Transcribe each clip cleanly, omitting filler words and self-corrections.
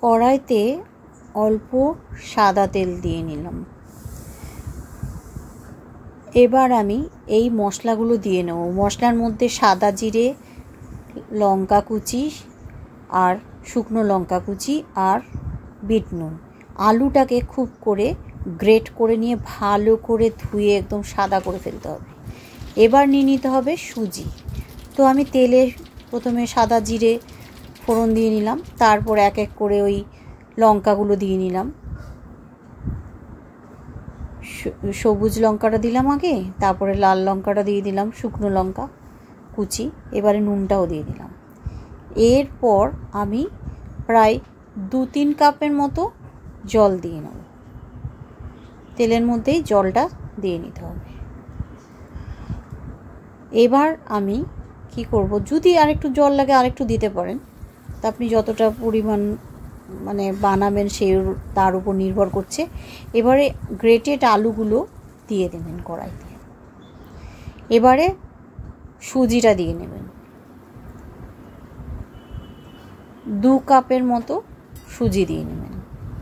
কড়াইতে অল্প সাদা তেল দিয়ে নিলাম। এবার আমি এই মশলাগুলো দিয়ে নেব। মশলার মধ্যে সাদা জিরে, লঙ্কা কুচি আর শুকনো লঙ্কা কুচি আর বিট নুন। আলুটাকে খুব করে গ্রেট করে নিয়ে ভালো করে ধুয়ে একদম সাদা করে ফেলতে হবে। এবার নিয়ে নিতে হবে সুজি। তো আমি তেলে প্রথমে সাদা জিরে ফোড়ন দিয়ে নিলাম, তারপর এক এক করে ওই লঙ্কাগুলো দিয়ে নিলাম। সবুজ লঙ্কাটা দিলাম আগে, তারপরে লাল লঙ্কাটা দিয়ে দিলাম, শুকনো লঙ্কা কুচি, এবারে নুনটাও দিয়ে দিলাম। এরপর আমি প্রায় 2-3 কাপের মতো জল দিয়ে নেব। তেলের মধ্যেই জলটা দিয়ে নিতে হবে। এবার আমি কি করব, যদি আরেকটু জল লাগে আরেকটু দিতে পারেন, তা আপনি যতটা পরিমাণ মানে বানাবেন সেই তার উপর নির্ভর করছে। এবারে গ্রেটেড আলুগুলো দিয়ে দেবেন কড়াইতে। এবারে সুজিটা দিয়ে নেবেন। 2 কাপের মতো সুজি দিয়ে নেবেন,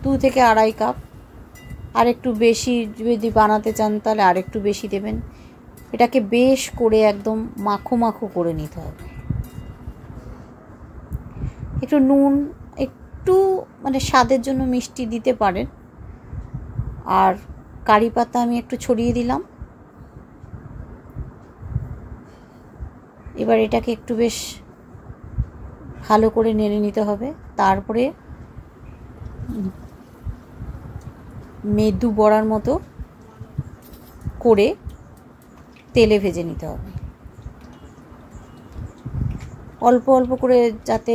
2 থেকে 2.5 কাপ। আর একটু বেশি যদি বানাতে চান তাহলে আর একটু বেশি দেবেন। এটাকে বেশ করে একদম মাখো মাখো করে নিতে হবে। একটু নুন, একটু মানে স্বাদের জন্য মিষ্টি দিতে পারেন, আর কারি পাতা আমি একটু ছড়িয়ে দিলাম। এবার এটাকে একটু বেশ ভালো করে নেড়ে নিতে হবে। তারপরে মেদু বড়ার মতো করে তেলে ভেজে নিতে হবে। অল্প অল্প করে, যাতে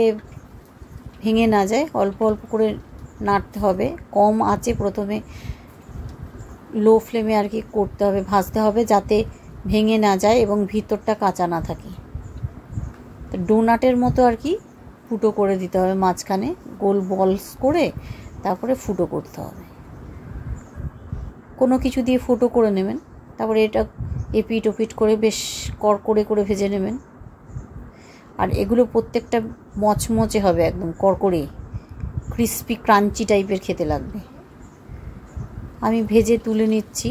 ভেঙে না যায়, অল্প অল্প করে নাড়তে হবে। কম আঁচে প্রথমে লো ফ্লেমে আর কি করতে হবে, ভাজতে হবে, যাতে ভেঙে না যায় এবং ভিতরটা কাঁচা না থাকে। তো ডোনাটের মতো আর কি ফুটো করে দিতে হবে, মাঝখানে গোল বলস করে তারপরে ফুটো করতে হবে। কোনো কিছু দিয়ে ফুটো করে নেবেন, তারপরে এটা এপিট ওপিট করে বেশ কড়কড়ে করে ভেজে নেবেন। আর এগুলো প্রত্যেকটা মচমচে হবে, একদম কড়কড়ে ক্রিস্পি ক্রাঞ্চি টাইপের খেতে লাগবে। আমি ভেজে তুলে নিচ্ছি,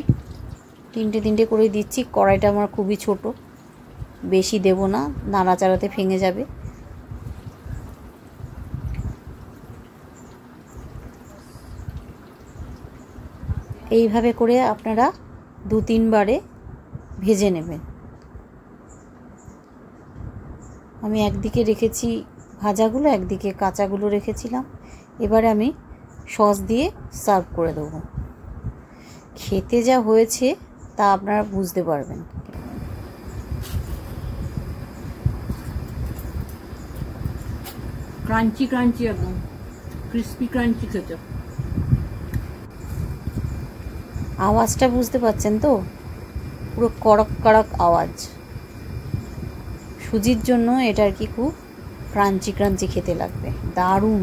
3টে করে দিচ্ছি। কড়াইটা আমার খুবই ছোট, বেশি দেব না, নাড়াচাড়াতে ভেঙে যাবে। এইভাবে করে আপনারা 2-3 বারে ভেজে নেবেন। আমি একদিকে রেখেছি ভাজাগুলো, একদিকে কাঁচাগুলো রেখেছিলাম। এবারে আমি সস দিয়ে সার্ভ করে দেবো। খেতে যা হয়েছে তা আপনারা বুঝতে পারবেন। ক্রাঞ্চি ক্রাঞ্চি, একদম ক্রিস্পি ক্রাঞ্চি খেতে। আওয়াজটা বুঝতে পাচ্ছেন তো, পুরো কড়ক কড়ক আওয়াজ। সুজির জন্য এটা আর কি খুব ক্রাঞ্চি ক্রাঞ্চি খেতে লাগবে, দারুণ।